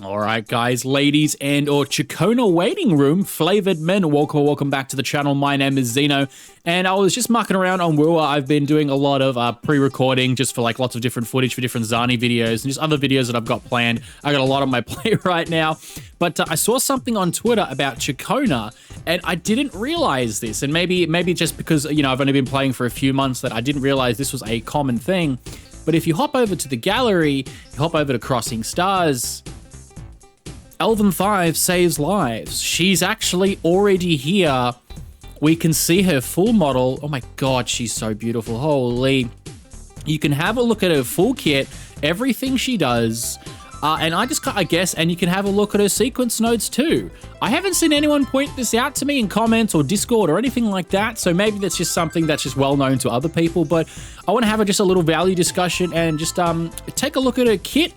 All right, guys, ladies, and or Ciaccona waiting room, flavored men, welcome back to the channel. My name is Zeno, and I was just mucking around on Wua. I've been doing a lot of pre-recording just for like lots of different footage for different Zani videos and just other videos that I've got planned. I got a lot on my plate right now, but I saw something on Twitter about Ciaccona, and I didn't realize this, and maybe just because, you know, I've only been playing for a few months that I didn't realize this was a common thing. But if you hop over to the gallery, you hop over to Crossing Stars, Elven Thive saves lives. She's actually already here. We can see her full model. Oh my god, she's so beautiful. Holy. You can have a look at her full kit, everything she does. And I guess, and you can have a look at her sequence nodes too. I haven't seen anyone point this out to me in comments or Discord or anything like that, so maybe that's just something that's just well known to other people, but I want to have just a little value discussion and just take a look at her kit,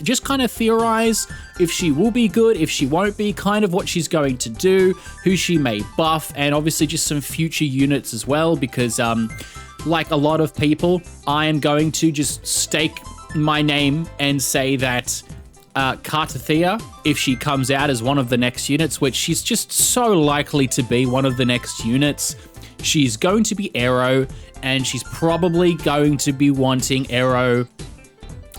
just kind of theorize if she will be good, if she won't be, kind of what she's going to do, who she may buff, and obviously just some future units as well, because like a lot of people, I am going to just stake my name and say that Cartethyia, if she comes out as one of the next units, which she's just so likely to be one of the next units, she's going to be aero, and she's probably going to be wanting aero,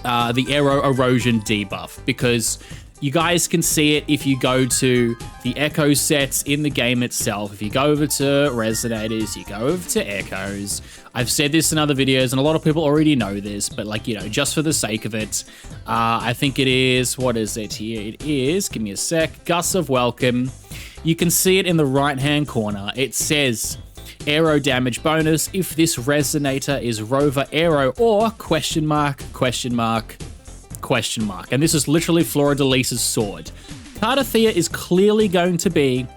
the aero erosion debuff, because you guys can see it if you go to the echo sets in the game itself. If you go over to resonators, you go over to echoes. I've said this in other videos, and a lot of people already know this, but like, you know, just for the sake of it, I think it is, what is it here? It is, give me a sec, Gus of Welcome. You can see it in the right-hand corner. It says, aero damage bonus if this resonator is rover aero or question mark. And this is literally Flora Delisa's sword. Cartethyia is clearly going to be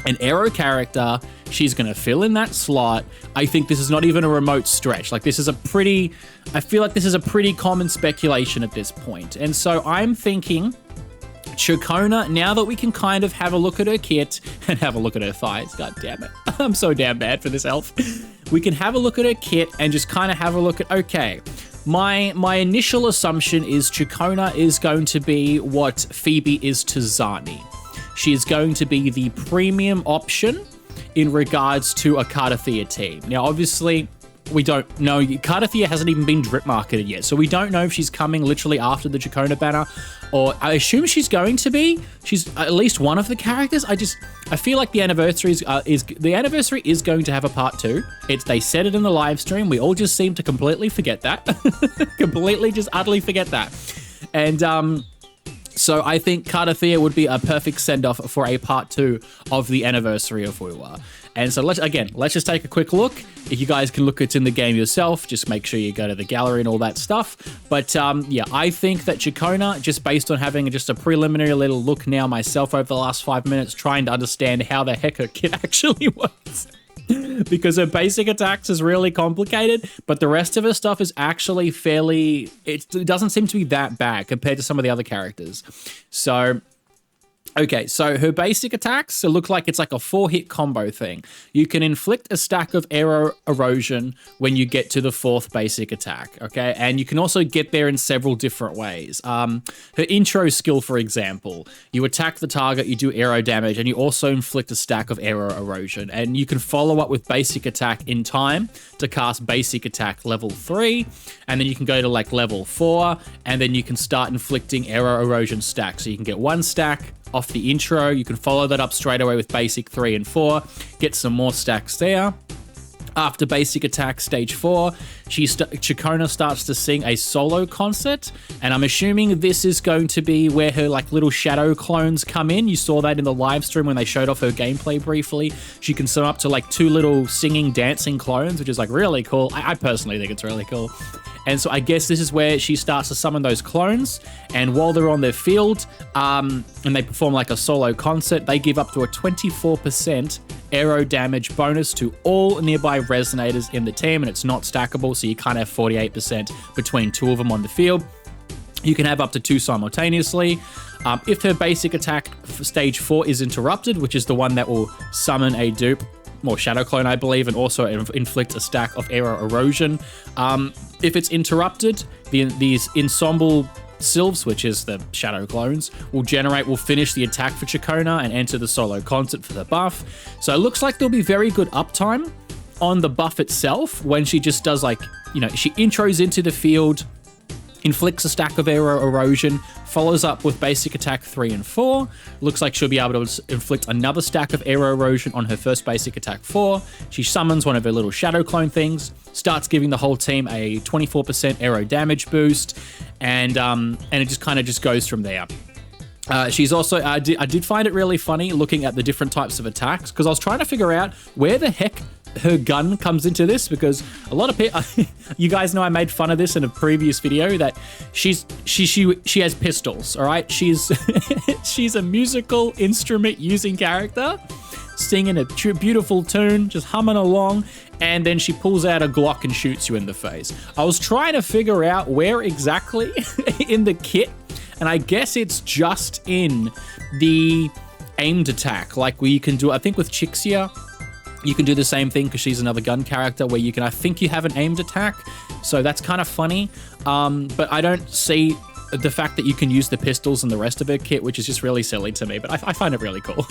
an aero character. She's going to fill in that slot. I think this is not even a remote stretch. Like, this is I feel like this is a pretty common speculation at this point. And so I'm thinking Ciaccona, now that we can kind of have a look at her kit and have a look at her thighs, god damn it, I'm so damn bad for this elf. We can have a look at her kit and just kind of have a look at, okay, my initial assumption is Ciaccona is going to be what Phoebe is to Zani. She is going to be the premium option in regards to a Cartethyia team. Now, obviously, we don't know. Cartethyia hasn't even been drip marketed yet, so we don't know if she's coming literally after the Ciaccona banner, or I assume she's going to be. She's at least one of the characters. I feel like the anniversary is going to have a part 2. They said it in the live stream. We all just seem to completely forget that. Completely just utterly forget that. And so I think Cartethyia would be a perfect send-off for a part 2 of the anniversary of Wua. And so let's just take a quick look. If you guys can look, it's in the game yourself. Just make sure you go to the gallery and all that stuff. But yeah, I think that Ciaccona, just based on having just a preliminary little look now myself over the last 5 minutes, trying to understand how the heck her kit actually works. Because her basic attacks is really complicated, but the rest of her stuff is actually fairly, it doesn't seem to be that bad compared to some of the other characters. So, okay, so her basic attacks look like it's like a 4-hit combo thing. You can inflict a stack of aero erosion when you get to the 4th basic attack, okay? And you can also get there in several different ways. Her intro skill, for example, you attack the target, you do aero damage, and you also inflict a stack of aero erosion. And you can follow up with basic attack in time to cast basic attack level 3, and then you can go to like level 4, and then you can start inflicting aero erosion stacks. So you can get 1 stack off the intro, you can follow that up straight away with basic 3 and 4, get some more stacks there. After basic attack stage 4, Ciaccona starts to sing a solo concert, and I'm assuming this is going to be where her like little shadow clones come in. You saw that in the live stream when they showed off her gameplay briefly. She can sum up to like 2 little singing, dancing clones, which is like really cool. I personally think it's really cool. And so I guess this is where she starts to summon those clones, and while they're on their field, and they perform like a solo concert, they give up to a 24% aero damage bonus to all nearby resonators in the team, and it's not stackable, so you can't have 48% between 2 of them on the field. You can have up to 2 simultaneously. If her basic attack for stage 4 is interrupted, which is the one that will summon a dupe, or shadow clone, I believe, and also inflict a stack of aero erosion. If it's interrupted, these ensemble Sylphs, which is the shadow clones, will finish the attack for Ciaccona and enter the solo concert for the buff. So it looks like there'll be very good uptime on the buff itself when she just does like, she intros into the field, inflicts a stack of aero erosion, follows up with basic attack 3 and 4. Looks like she'll be able to inflict another stack of aero erosion on her first basic attack 4. She summons one of her little shadow clone things, starts giving the whole team a 24% aero damage boost, and it just kind of just goes from there. She's also, I did find it really funny looking at the different types of attacks, because I was trying to figure out where the heck her gun comes into this, because a lot of people, you guys know I made fun of this in a previous video, that she has pistols, all right? She's she's a musical instrument using character, singing a beautiful tune, just humming along, and then she pulls out a Glock and shoots you in the face. I was trying to figure out where exactly in the kit, and I guess it's just in the aimed attack, like where you can do, I think with Ciaccona, you can do the same thing because she's another gun character where you can, I think you have an aimed attack. So that's kind of funny. But I don't see the fact that you can use the pistols in the rest of her kit, which is just really silly to me, but I find it really cool.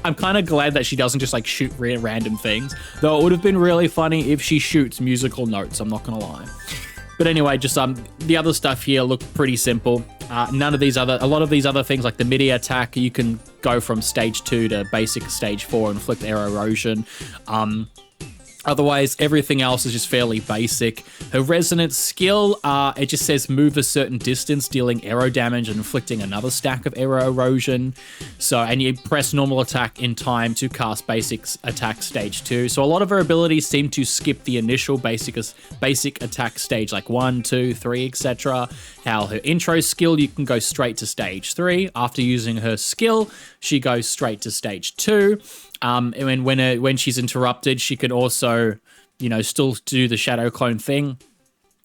I'm kind of glad that she doesn't just like shoot random things, though it would have been really funny if she shoots musical notes, I'm not gonna lie. But anyway, just the other stuff here look pretty simple. A lot of these other things like the midi attack, you can go from stage 2 to basic stage 4 and inflict aero erosion. Otherwise, everything else is just fairly basic. Her resonance skill, it just says move a certain distance, dealing aero damage and inflicting another stack of aero erosion. So, and you press normal attack in time to cast basic attack stage 2. So a lot of her abilities seem to skip the initial basic attack stage, like 1, 2, 3, etc. How her intro skill, you can go straight to stage 3. After using her skill, she goes straight to stage 2. And when she's interrupted, she can also, still do the shadow clone thing.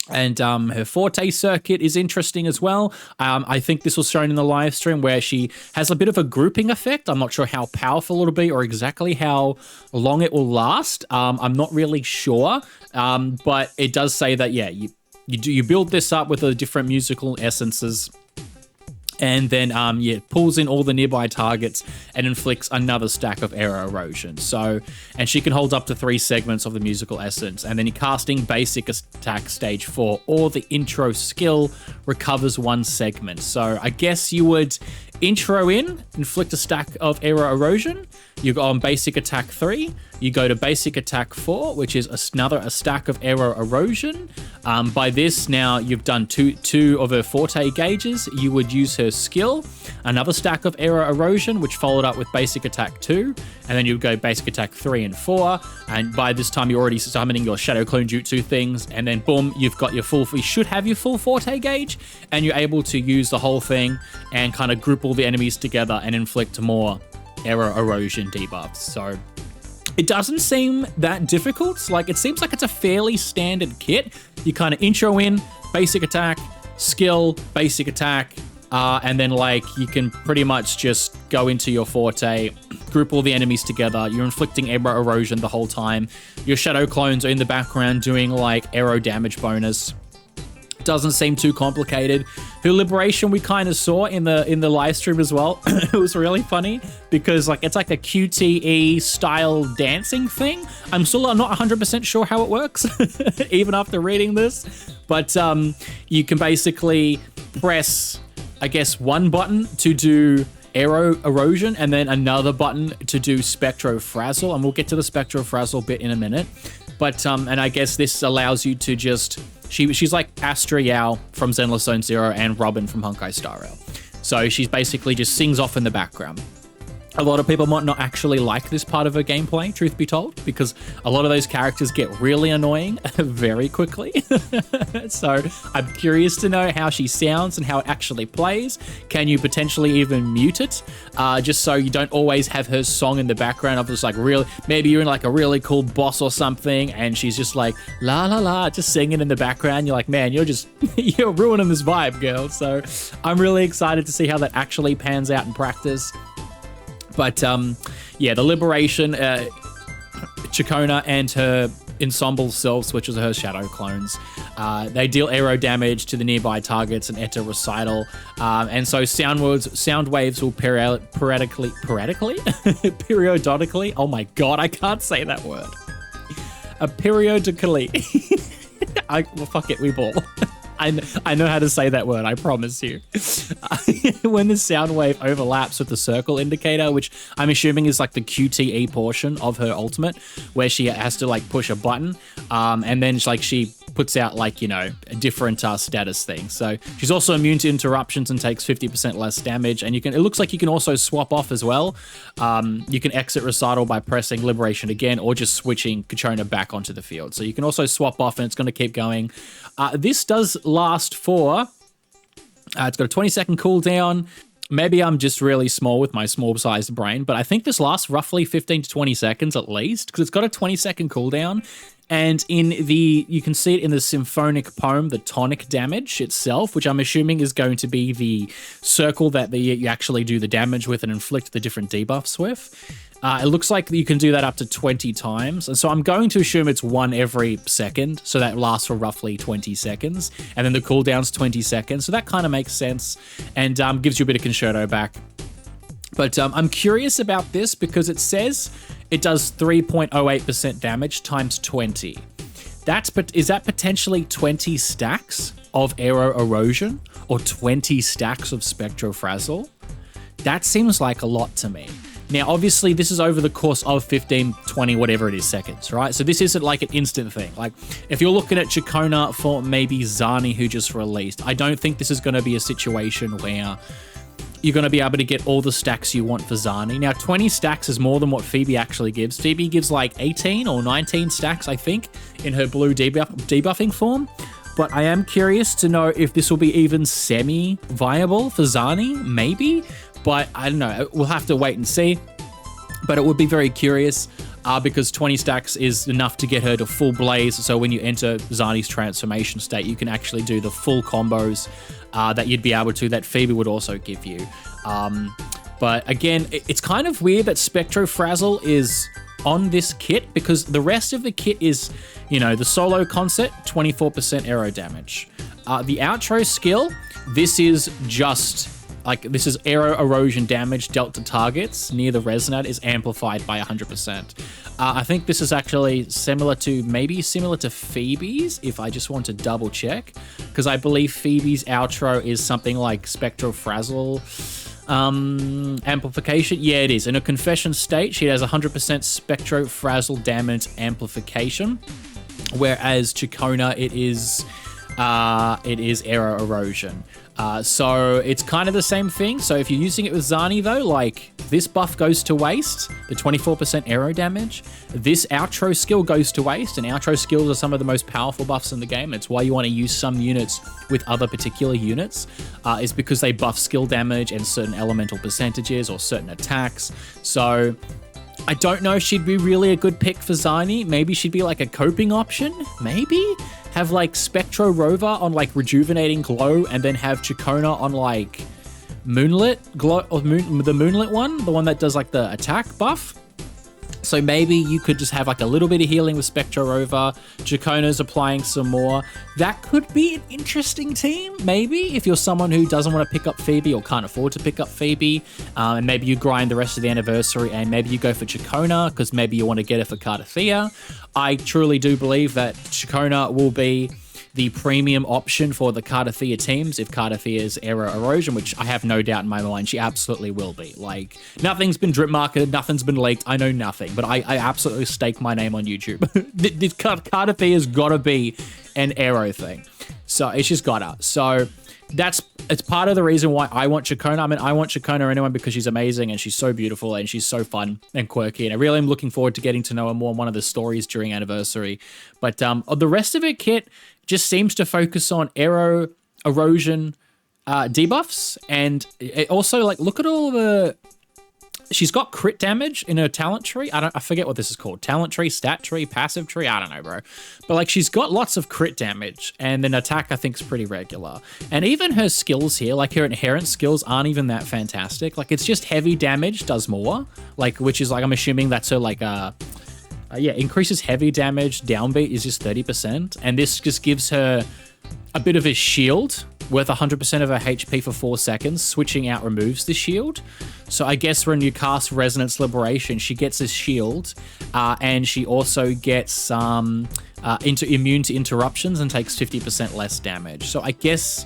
And her forte circuit is interesting as well. I think this was shown in the live stream where she has a bit of a grouping effect. I'm not sure how powerful it'll be or exactly how long it will last. I'm not really sure. But it does say that, yeah, you build this up with the different musical essences. And then, pulls in all the nearby targets and inflicts another stack of aero erosion. So, and she can hold up to 3 segments of the musical essence. And then you're casting basic attack stage 4, or the intro skill recovers 1 segment. So I guess you would intro in, inflict a stack of aero erosion. You go on basic attack 3. You go to basic attack 4, which is a stack of aero erosion. By this, now you've done two of her forte gauges. You would use her skill, another stack of aero erosion, which followed up with basic attack 2, and then you would go basic attack 3 and 4. And by this time, you're already summoning your shadow clone jutsu things, and then boom, you should have your full forte gauge, and you're able to use the whole thing and kind of group all the enemies together and inflict more aero erosion debuffs. So it doesn't seem that difficult. Like, it seems like it's a fairly standard kit. You kind of intro in, basic attack, skill, basic attack, and then like you can pretty much just go into your forte, group all the enemies together. You're inflicting aero erosion the whole time. Your shadow clones are in the background doing like aero damage bonus. Doesn't seem too complicated. Her liberation we kind of saw in the live stream as well. It was really funny because like it's like a QTE style dancing thing. I'm still not 100% sure how it works, even after reading this. But you can basically press, I guess, 1 button to do aero erosion and then another button to do spectro frazzle, and we'll get to the spectro frazzle bit in a minute. But and I guess this allows you to just she's like Astra Yao from Zenless Zone Zero and Robin from Honkai Star Rail. So she's basically just sings off in the background. A lot of people might not actually like this part of her gameplay, truth be told, because a lot of those characters get really annoying very quickly. So I'm curious to know how she sounds and how it actually plays. Can you potentially even mute it? Just so you don't always have her song in the background of this like maybe you're in like a really cool boss or something and she's just like la la la, just singing in the background. You're like, man, you're ruining this vibe, girl. So I'm really excited to see how that actually pans out in practice. But yeah, the liberation, Ciaccona and her ensemble selves, which is her shadow clones. They deal aero damage to the nearby targets and enter recital. And so sound waves will periodically, oh my god, I can't say that word. Periodically. Well, fuck it, we ball. I know how to say that word, I promise you. When the sound wave overlaps with the circle indicator, which I'm assuming is like the QTE portion of her ultimate, where she has to like push a button, and then she puts out like, you know, a different status thing. So she's also immune to interruptions and takes 50% less damage. And it looks like you can also swap off as well. You can exit recital by pressing Liberation again, or just switching Ciaccona back onto the field. So you can also swap off and it's going to keep going. This does last for, it's got a 20-second cooldown. Maybe I'm just really small with my small-sized brain, but I think this lasts roughly 15 to 20 seconds at least, because it's got a 20-second cooldown. And you can see it in the symphonic poem, the tonic damage itself, which I'm assuming is going to be the circle that you actually do the damage with and inflict the different debuffs with. It looks like you can do that up to 20 times. And so I'm going to assume it's one every second. So that lasts for roughly 20 seconds. And then the cooldown's 20 seconds. So that kind of makes sense and gives you a bit of concerto back. But I'm curious about this because it says it does 3.08% damage times 20. Is that potentially 20 stacks of aero erosion or 20 stacks of spectrofrazzle? That seems like a lot to me. Now, obviously, this is over the course of 15, 20, whatever it is, seconds, right? So this isn't like an instant thing. Like, if you're looking at Ciaccona for maybe Zani, who just released, I don't think this is going to be a situation where you're going to be able to get all the stacks you want for Zani. Now, 20 stacks is more than what Phoebe actually gives. Phoebe gives like 18 or 19 stacks, I think, in her blue debuffing form. But I am curious to know if this will be even semi-viable for Zani, maybe. But I don't know, we'll have to wait and see. But it would be very curious because 20 stacks is enough to get her to full blaze. So when you enter Zani's transformation state, you can actually do the full combos that you'd be able to, that Phoebe would also give you. But again, it's kind of weird that Spectrofrazzle is on this kit because the rest of the kit is, you know, the solo concert, 24% aero damage. The outro skill, this is just... this is aero erosion damage dealt to targets near the resonate is amplified by 100%. I think this is actually similar to Phoebe's, if I just want to double check, because I believe Phoebe's outro is something like Spectrofrazzle amplification. Yeah, it is. In a confession state, she has 100% Spectrofrazzle damage amplification, whereas Ciaccona, it is aero erosion. So it's kind of the same thing. So if you're using it with Zani though, like this buff goes to waste, the 24% aero damage. This outro skill goes to waste, and outro skills are some of the most powerful buffs in the game. It's why you want to use some units with other particular units, is because they buff skill damage and certain elemental percentages or certain attacks. So I don't know if she'd be really a good pick for Zani. Maybe she'd be like a coping option, maybe? Have like Spectro Rover on like Rejuvenating Glow, and then have Ciaccona on like Moonlit Glow, or the Moonlit one, the one that does like the attack buff. So maybe you could just have like a little bit of healing with Spectro Rover. Ciaccona's applying some more. That could be an interesting team, maybe, if you're someone who doesn't want to pick up Phoebe or can't afford to pick up Phoebe. And maybe you grind the rest of the anniversary and maybe you go for Ciaccona because maybe you want to get it for Cartethyia. I truly do believe that Ciaccona will be the premium option for the Cartethyia teams if Cartethyia is aero erosion, which I have no doubt in my mind she absolutely will be. Like, nothing's been drip marketed, nothing's been leaked, I know nothing, but I absolutely stake my name on YouTube. Cartethyia got to be an aero thing. So it's just gotta. So it's part of the reason why I want Ciaccona. I mean, I want Ciaccona anyway because she's amazing and she's so beautiful and she's so fun and quirky. And I really am looking forward to getting to know her more in one of the stories during anniversary. But the rest of her kit just seems to focus on aero erosion debuffs. And it also, like, look at all the... She's got crit damage in her talent tree. I forget what this is called. Talent tree, stat tree, passive tree. I don't know, bro. But like, she's got lots of crit damage, and then attack I think is pretty regular. And even her skills here, like her inherent skills, aren't even that fantastic. Like, it's just heavy damage does more. Like, which is like, I'm assuming that's her like yeah, increases heavy damage. Downbeat is just 30%. And this just gives her a bit of a shield worth 100% of her HP for 4 seconds. Switching out removes the shield. So I guess when you cast Resonance Liberation, she gets a shield, and she also gets immune to interruptions and takes 50% less damage. So I guess,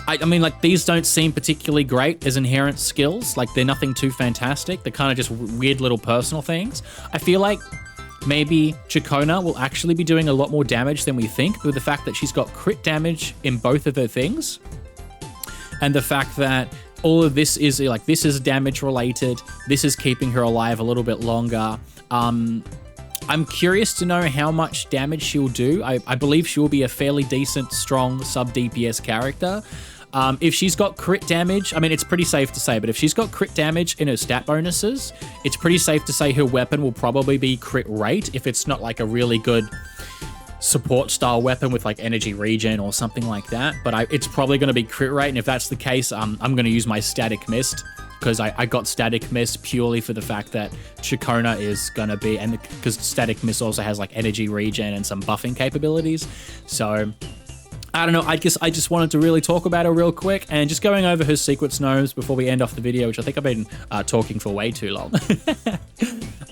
I mean, like, these don't seem particularly great as inherent skills. Like, they're nothing too fantastic. They're kind of just weird little personal things. I feel like maybe Ciaccona will actually be doing a lot more damage than we think, with the fact that she's got crit damage in both of her things. And the fact that all of this is, like, this is damage related. This is keeping her alive a little bit longer. I'm curious to know how much damage she'll do. I believe she will be a fairly decent, strong sub-DPS character. If she's got crit damage, I mean, it's pretty safe to say, but if she's got crit damage in her stat bonuses, it's pretty safe to say her weapon will probably be crit rate if it's not like a really good support style weapon with like energy regen or something like that. But it's probably going to be crit rate, and if that's the case, I'm going to use my Static Mist, because I got Static Mist purely for the fact that Ciaccona is going to be, and because Static Mist also has like energy regen and some buffing capabilities. So I don't know, I guess I just wanted to really talk about her real quick, and just going over her secret gnomes before we end off the video, which I think I've been talking for way too long.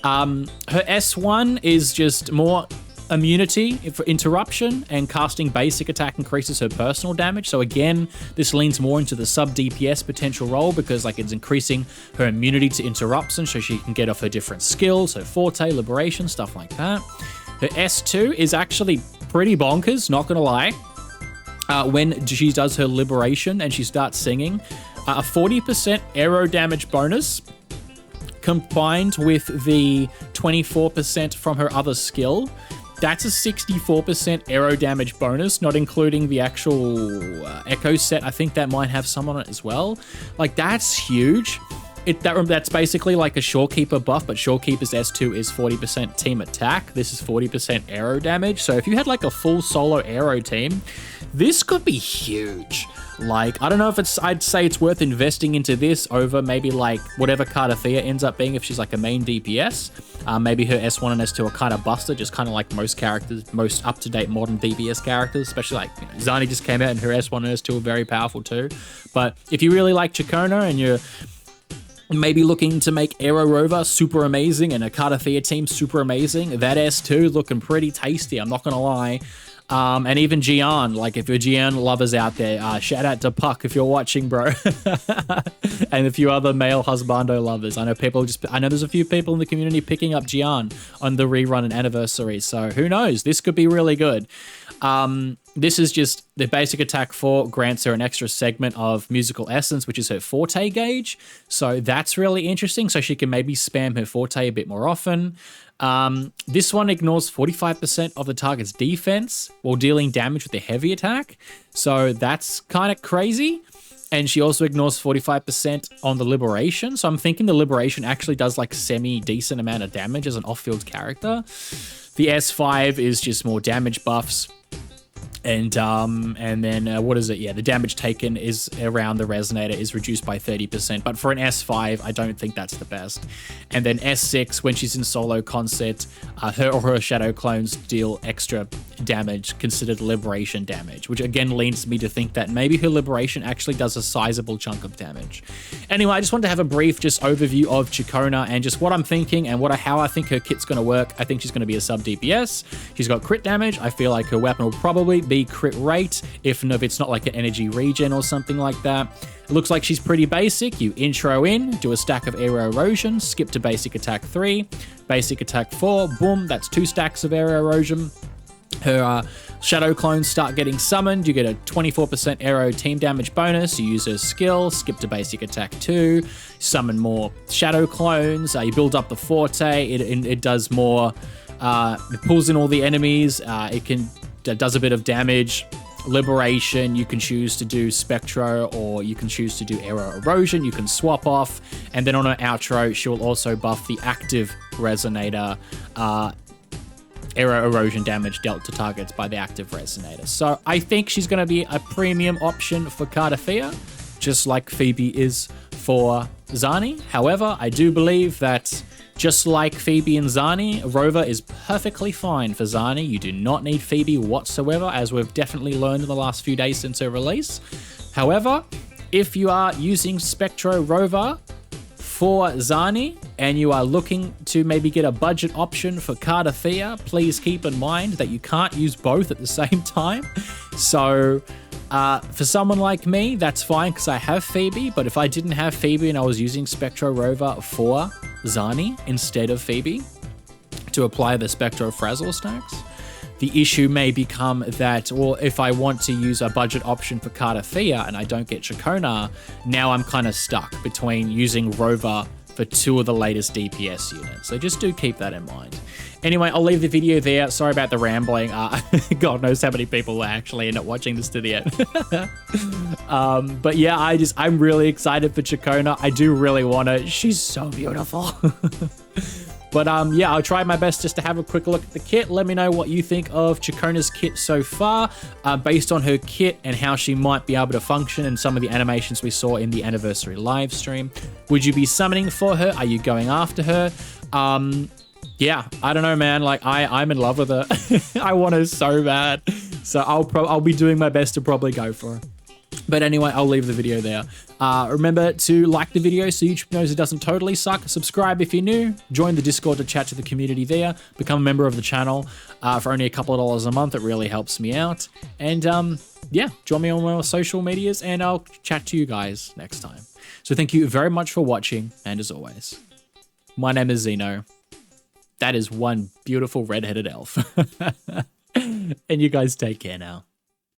Her S1 is just more immunity for interruption, and casting basic attack increases her personal damage. So again, this leans more into the sub DPS potential role, because like it's increasing her immunity to interruption, so she can get off her different skills, her forte, liberation, stuff like that. Her S2 is actually pretty bonkers, not gonna lie. When she does her liberation and she starts singing, a 40% aero damage bonus combined with the 24% from her other skill. That's a 64% aero damage bonus, not including the actual echo set. I think that might have some on it as well. Like, that's huge. That's basically like a Shorekeeper buff, but Shorekeeper's S2 is 40% team attack. This is 40% aero damage. So if you had like a full solo aero team, this could be huge. Like, I don't know if I'd say it's worth investing into this over maybe like whatever Cartethyia ends up being if she's like a main DPS. Maybe her S1 and S2 are kind of busted, just kind of like most characters, most up-to-date modern DPS characters, especially like, you know, Zani just came out and her S1 and S2 are very powerful too. But if you really like Ciaccona and you're maybe looking to make Aero Rover super amazing and a Cartethyia team super amazing, that S2 looking pretty tasty, I'm not gonna lie. And even Gian, like if you're Gian lovers out there, shout out to Puck if you're watching, bro. And a few other male husbando lovers. I know there's a few people in the community picking up Gian on the rerun and anniversary, so who knows, this could be really good. This is just the basic attack 4 grants her an extra segment of musical essence, which is her forte gauge. So that's really interesting. So she can maybe spam her forte a bit more often. This one ignores 45% of the target's defense while dealing damage with the heavy attack. So that's kind of crazy. And she also ignores 45% on the liberation. So I'm thinking the liberation actually does like semi-decent amount of damage as an off-field character. The S5 is just more damage buffs. And then what is it? Yeah, the damage taken is around the resonator is reduced by 30%. But for an S5, I don't think that's the best. And then S6, when she's in solo concert, her or her shadow clones deal extra damage, considered liberation damage, which again leads me to think that maybe her liberation actually does a sizable chunk of damage. Anyway, I just wanted to have a brief just overview of Ciaccona and just what I'm thinking and how I think her kit's going to work. I think she's going to be a sub DPS. She's got crit damage. I feel like her weapon will probably be crit rate if it's not like an energy regen or something like that. It looks like she's pretty basic. You intro in, do a stack of aero erosion, skip to basic attack 3, basic attack 4, boom, that's 2 stacks of aero erosion. Her shadow clones start getting summoned. You get a 24% aero team damage bonus. You use her skill, skip to basic attack 2, summon more shadow clones. You build up the forte. It does more. It pulls in all the enemies. It does a bit of damage. Liberation, you can choose to do Spectro or you can choose to do Aero Erosion. You can swap off. And then on her outro, she'll also buff the active Resonator, Aero Erosion damage dealt to targets by the active Resonator. So I think she's going to be a premium option for Cartethyia, just like Phoebe is for Zani. However, I do believe that Just like Phoebe and Zani, Rover is perfectly fine for Zani. You do not need Phoebe whatsoever, as we've definitely learned in the last few days since her release. However, if you are using Spectro Rover for Zani and you are looking to maybe get a budget option for Cartethyia, please keep in mind that you can't use both at the same time. So for someone like me, that's fine because I have Phoebe, but if I didn't have Phoebe and I was using Spectro Rover for Zani instead of Phoebe to apply the Spectro Frazzle stacks, the issue may become that, well, if I want to use a budget option for Cartethyia and I don't get Ciaccona, now I'm kind of stuck between using Rover for 2 of the latest DPS units. So just do keep that in mind. Anyway, I'll leave the video there. Sorry about the rambling. God knows how many people actually end up watching this to the end. But yeah, I'm really excited for Ciaccona. I do really want her. She's so beautiful. But yeah, I'll try my best just to have a quick look at the kit. Let me know what you think of Ciaccona's kit so far, based on her kit and how she might be able to function and some of the animations we saw in the anniversary live stream. Would you be summoning for her? Are you going after her? Yeah, I don't know, man. Like, I'm in love with her. I want her so bad. So I'll be doing my best to probably go for her. But anyway, I'll leave the video there. Remember to like the video so YouTube knows it doesn't totally suck. Subscribe if you're new. Join the Discord to chat to the community there. Become a member of the channel for only a couple of dollars a month. It really helps me out. And yeah, join me on my social medias and I'll chat to you guys next time. So thank you very much for watching. And as always, my name is Zeno. That is one beautiful red-headed elf. And you guys take care now.